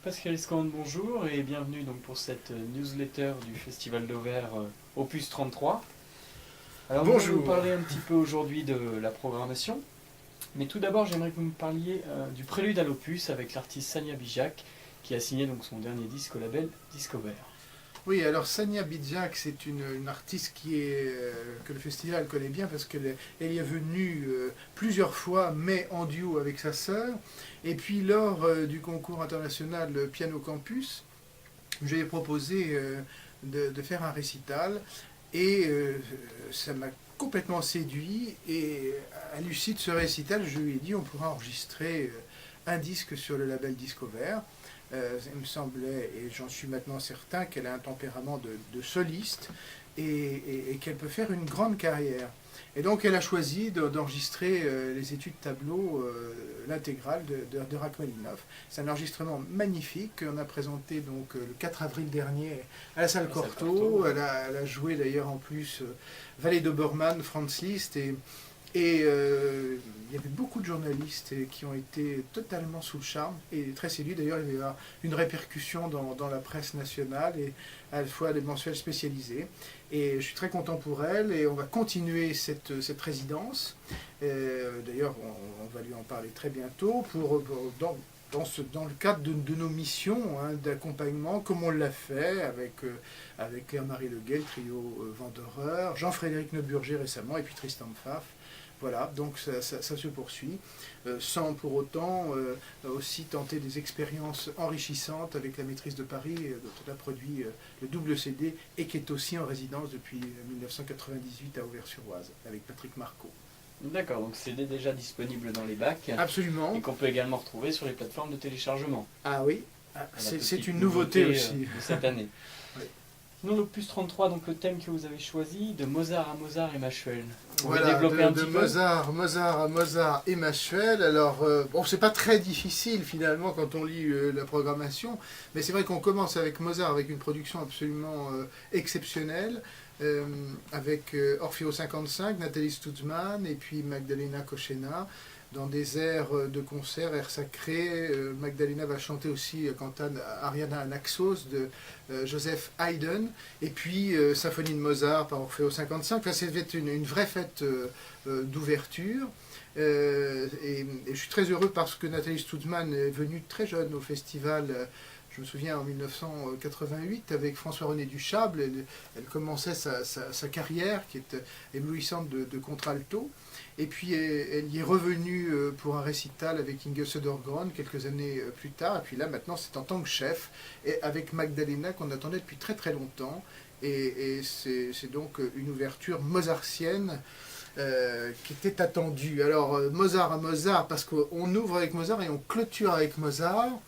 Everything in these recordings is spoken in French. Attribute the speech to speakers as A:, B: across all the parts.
A: Pascal Escande, bonjour et bienvenue donc pour cette newsletter du Festival d'Auvers Opus 33. Alors nous allons vous
B: Bonjour.
A: parler un petit peu aujourd'hui de la programmation, mais tout d'abord j'aimerais que vous me parliez du prélude à l'Opus avec l'artiste Sania Bijak qui a signé donc son dernier disque au label Discover.
B: Oui, alors Sania Bijak, c'est une artiste que le festival connaît bien parce qu'elle y est venue plusieurs fois, mais en duo avec sa sœur. Et puis lors du concours international Piano Campus, je lui ai proposé de faire un récital et ça m'a complètement séduit. Et à l'issue de ce récital, je lui ai dit on pourra enregistrer un disque sur le label Discover. Il me semblait, et j'en suis maintenant certain, qu'elle a un tempérament de soliste et qu'elle peut faire une grande carrière. Et donc elle a choisi d'enregistrer les études tableau, l'intégrale de Rachmaninoff. C'est un enregistrement magnifique qu'on a présenté donc le 4 avril dernier à la salle Cortot. Elle a joué d'ailleurs en plus Valet d'Obermann, Franz Liszt et il y avait beaucoup de journalistes qui ont été totalement sous le charme et très séduits. D'ailleurs, il y a eu une répercussion dans la presse nationale et à la fois des mensuels spécialisés. Et je suis très content pour elle et on va continuer cette résidence. D'ailleurs, on va lui en parler très bientôt dans le cadre de nos missions d'accompagnement, comme on l'a fait avec Claire-Marie Leguet, le trio Vendeureur, Jean-Frédéric Neuburger récemment et puis Tristan Pfaff. Voilà, donc ça se poursuit, sans pour autant aussi tenter des expériences enrichissantes avec la maîtrise de Paris, dont on a produit le double CD et qui est aussi en résidence depuis 1998 à Auvers-sur-Oise, avec Patrick Marco.
A: D'accord, donc c'est déjà disponible dans les bacs.
B: Absolument.
A: Et qu'on peut également retrouver sur les plateformes de téléchargement.
B: Ah oui, c'est une nouveauté aussi.
A: De cette année.
B: Oui.
A: Sinon, l'opus 33, donc le thème que vous avez choisi, de Mozart à Mozart et Machuel. Vous
B: Voilà,
A: pouvez développer un petit peu
B: Mozart à Mozart et Machuel. Alors, bon, c'est pas très difficile finalement quand on lit la programmation, mais c'est vrai qu'on commence avec Mozart avec une production absolument exceptionnelle, avec Orfeo 55, Nathalie Stutzmann et puis Magdalena Kochena. Dans des airs de concert, airs sacrés. Magdalena va chanter aussi cantate Ariana Anaxos de Joseph Haydn. Et puis Symphonie de Mozart par Orfeo 55. Enfin, c'était une vraie fête d'ouverture. Et je suis très heureux parce que Nathalie Stutzmann est venue très jeune au festival. Je me souviens en 1988 avec François-René Duchâble. Elle commençait sa carrière qui est éblouissante de contralto. Et puis elle y est revenue pour un récital avec Inge Södergran quelques années plus tard. Et puis là maintenant c'est en tant que chef et avec Magdalena qu'on attendait depuis très très longtemps. Et c'est donc une ouverture mozartienne qui était attendue. Alors Mozart à Mozart parce qu'on ouvre avec Mozart et on clôture avec Mozart,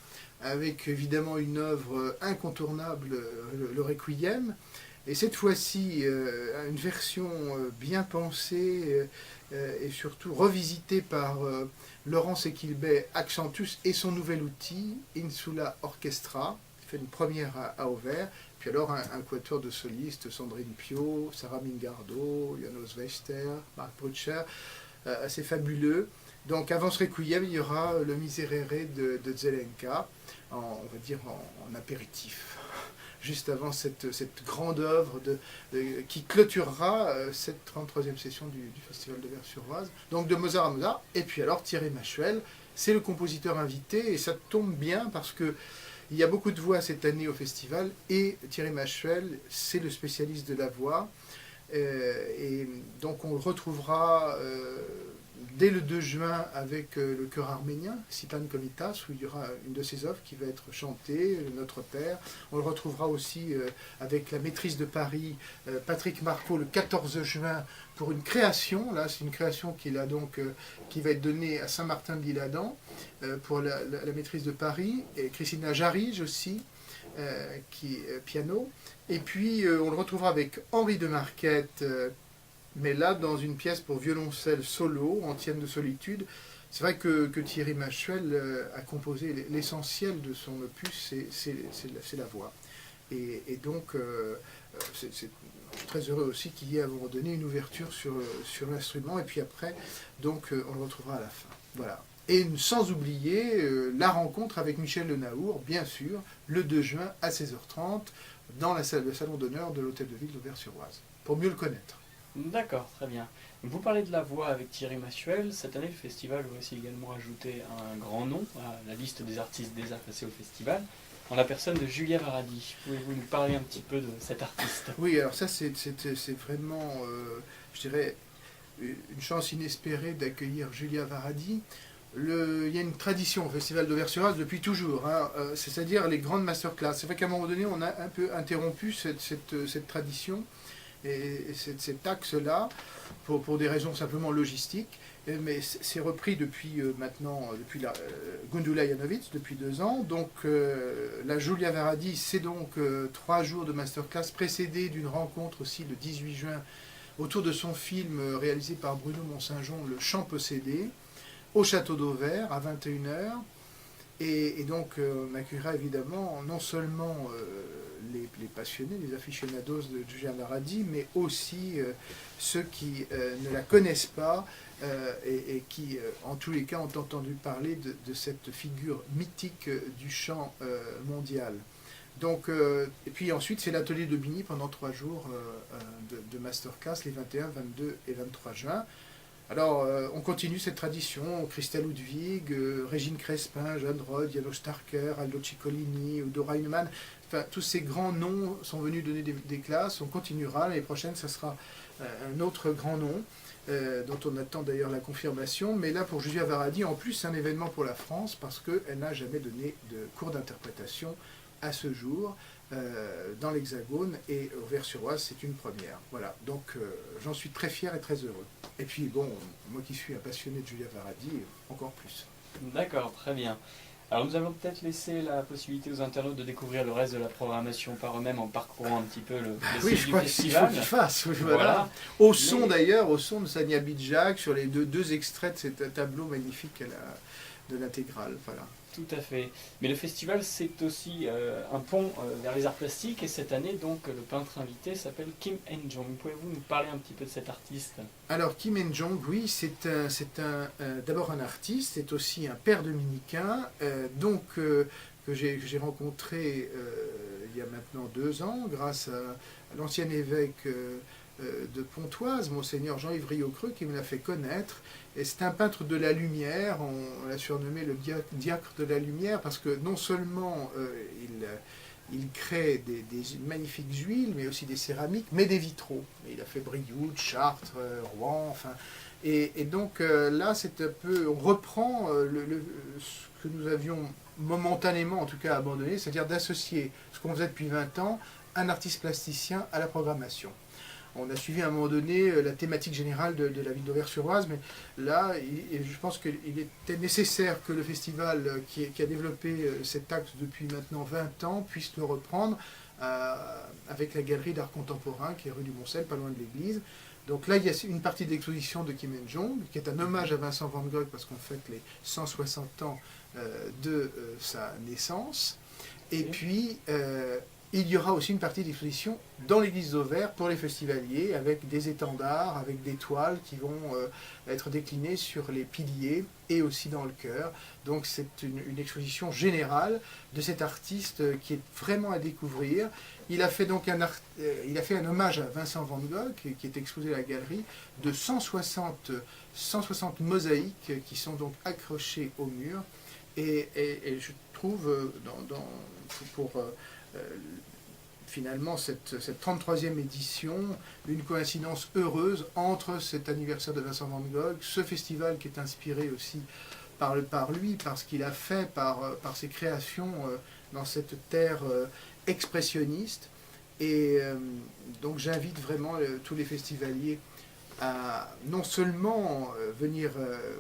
B: avec évidemment une œuvre incontournable, le Requiem. Et cette fois-ci, une version bien pensée et surtout revisitée par Laurence Equilbet Accentus et son nouvel outil, Insula Orchestra, qui fait une première à Auvers. Puis alors un quatuor de solistes, Sandrine Pio, Sarah Mingardo, Janos Wester, Marc Brutscher, assez fabuleux. Donc avant ce Requiem, il y aura le Miserere de Zelenka, on va dire en apéritif, juste avant cette grande œuvre qui clôturera cette 33e session du Festival de Vers-sur-Oise. Donc de Mozart à Mozart, et puis alors Thierry Machuel, c'est le compositeur invité, et ça tombe bien parce que il y a beaucoup de voix cette année au festival, et Thierry Machuel, c'est le spécialiste de la voix, et donc on le retrouvera dès le 2 juin avec le chœur arménien, Sitan Komitas, où il y aura une de ses œuvres qui va être chantée, Notre Père. On le retrouvera aussi avec la maîtrise de Paris, Patrick Marco, le 14 juin, pour une création. Là, c'est une création qui va être donnée à Saint-Martin-de-l'Isle-Adam pour la maîtrise de Paris. Et Christina Jarige aussi, piano. Et puis, on le retrouvera avec Henri de Marquette, mais là, dans une pièce pour violoncelle solo, Antienne de solitude. C'est vrai que Thierry Machuel a composé l'essentiel de son opus, c'est la voix. Et donc, je suis très heureux aussi qu'il y ait à un moment donné une ouverture sur l'instrument, et puis après, donc, on le retrouvera à la fin. Voilà. Et sans oublier la rencontre avec Michel Lenaour, bien sûr, le 2 juin à 16h30, dans le salon d'honneur de l'Hôtel de Ville d'Auvers-sur-Oise, pour mieux le connaître.
A: D'accord, très bien. Vous parlez de la voix avec Thierry Massuel. Cette année, le festival va aussi également ajouter un grand nom à la liste des artistes déjà passés au festival, en la personne de Julia Varadi. Pouvez-vous nous parler un petit peu de cet artiste?
B: Oui, alors ça, c'est vraiment, je dirais, une chance inespérée d'accueillir Julia Varadi. Il y a une tradition au Festival d'Auvers-sur-Oise depuis toujours, hein, c'est-à-dire les grandes masterclass. C'est vrai qu'à un moment donné, on a un peu interrompu cette tradition et cet axe-là pour des raisons simplement logistiques. Mais c'est repris depuis depuis Gundula Janowicz, depuis 2 ans. Donc la Julia Varadi, c'est donc 3 jours de masterclass précédés d'une rencontre aussi le 18 juin autour de son film réalisé par Bruno Mont-Saint-Jean, Le Chant possédé, au Château d'Auvers à 21h. Et donc on accueillera évidemment non seulement les passionnés, les aficionados de Julia Varadi, mais aussi ceux qui ne la connaissent pas et qui, en tous les cas, ont entendu parler de cette figure mythique du chant mondial. Donc, et puis ensuite, c'est l'atelier de Bigny pendant 3 jours de masterclass, les 21, 22 et 23 juin. Alors, on continue cette tradition. Christelle Ludwig, Régine Crespin, Jeanne Rode, Janos Starker, Aldo Ciccolini, Udo Reinemann. Enfin, tous ces grands noms sont venus donner des classes. On continuera. L'année prochaine, ça sera un autre grand nom, dont on attend d'ailleurs la confirmation. Mais là, pour Julia Varadi, en plus, c'est un événement pour la France parce qu'elle n'a jamais donné de cours d'interprétation à ce jour dans l'Hexagone, et Auvers-sur-Oise, c'est une première. Voilà, donc j'en suis très fier et très heureux. Et puis bon, moi qui suis un passionné de Julia Varadi, encore plus.
A: D'accord, très bien. Alors nous allons peut-être laisser la possibilité aux internautes de découvrir le reste de la programmation par eux-mêmes en parcourant un petit peu le
B: Oui,
A: site
B: je
A: du
B: crois qu'il faut
A: festival.
B: qu'il fasse. Oui, voilà.
A: Voilà.
B: Au son
A: Mais-
B: d'ailleurs, au son de Sania Bidjak, sur les deux extraits de cet tableau magnifique de l'intégrale. Voilà.
A: Tout à fait. Mais le festival, c'est aussi un pont vers les arts plastiques. Et cette année, donc, le peintre invité s'appelle Kim En-jong. Pouvez-vous nous parler un petit peu de cet artiste?
B: Alors Kim En-jong, oui, c'est d'abord un artiste, c'est aussi un père dominicain, que j'ai rencontré il y a maintenant 2 ans, grâce à l'ancien évêque de Pontoise, Monseigneur Jean-Yves Riocreux, qui me l'a fait connaître. Et c'est un peintre de la lumière, on l'a surnommé le diacre de la lumière, parce que non seulement il crée des magnifiques huiles, mais aussi des céramiques, mais des vitraux. Et il a fait Brioude, Chartres, Rouen, enfin. Et donc là, c'est un peu, on reprend ce que nous avions momentanément, en tout cas, abandonné, c'est-à-dire d'associer ce qu'on faisait depuis 20 ans, un artiste plasticien à la programmation. On a suivi à un moment donné la thématique générale de la ville d'Auvers-sur-Oise, mais là, je pense qu'il était nécessaire que le festival qui a développé cet axe depuis maintenant 20 ans puisse le reprendre avec la galerie d'art contemporain qui est rue du Moncel, pas loin de l'église. Donc là, il y a une partie de l'exposition de Kim En-jong, qui est un hommage à Vincent van Gogh parce qu'on fête les 160 ans de sa naissance. Et puis, il y aura aussi une partie d'exposition dans l'église d'Auvers pour les festivaliers, avec des étendards, avec des toiles qui vont être déclinées sur les piliers et aussi dans le chœur. Donc c'est une exposition générale de cet artiste qui est vraiment à découvrir. Il a fait donc il a fait un hommage à Vincent van Gogh, qui est exposé à la galerie, de 160 mosaïques qui sont donc accrochées au mur. Et je trouve, finalement cette 33e édition, une coïncidence heureuse entre cet anniversaire de Vincent van Gogh, ce festival qui est inspiré aussi par lui, par ce qu'il a fait, par ses créations dans cette terre expressionniste. Et donc j'invite vraiment tous les festivaliers à non seulement venir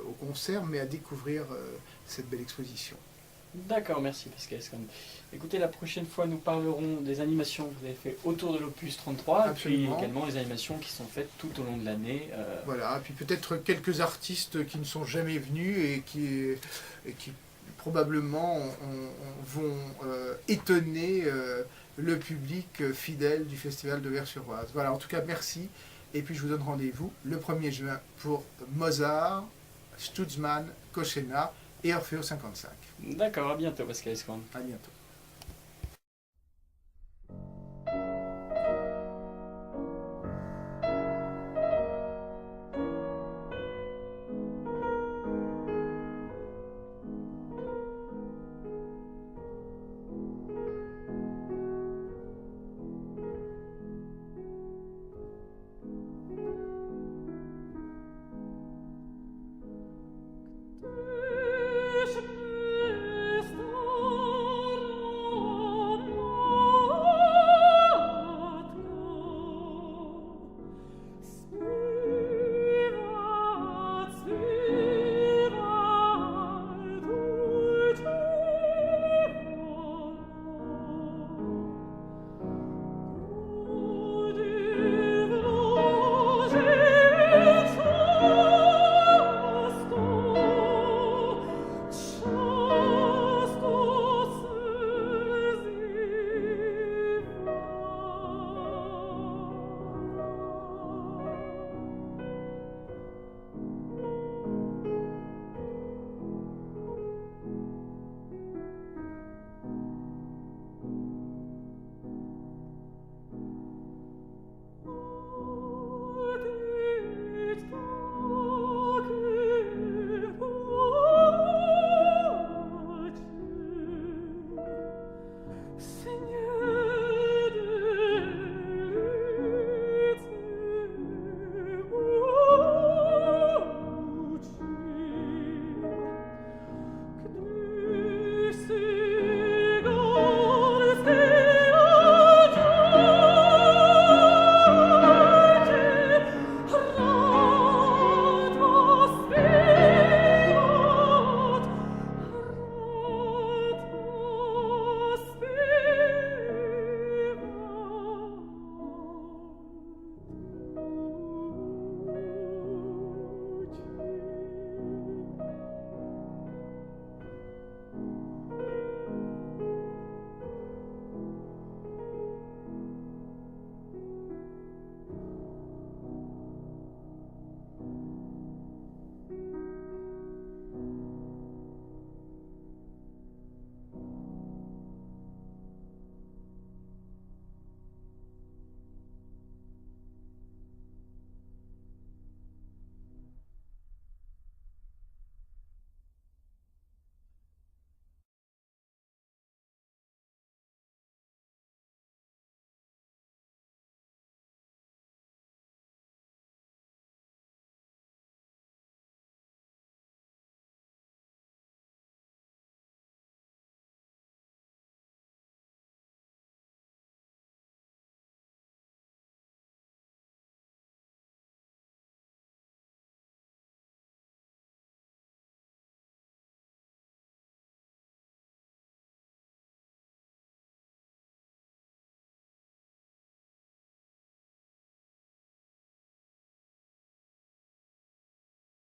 B: au concert, mais à découvrir cette belle exposition.
A: D'accord, merci Pascal. Écoutez, la prochaine fois, nous parlerons des animations que vous avez fait autour de l'Opus 33,
B: Absolument.
A: et puis également les animations qui sont faites tout au long de l'année.
B: Voilà, et puis peut-être quelques artistes qui ne sont jamais venus et qui probablement vont étonner le public fidèle du Festival d'Auvers-sur-Oise. Voilà, en tout cas, merci. Et puis je vous donne rendez-vous le 1er juin pour Mozart Stutzmann, Kochena et Orfeo 55.
A: D'accord, à bientôt Pascal Escorn.
B: À bientôt.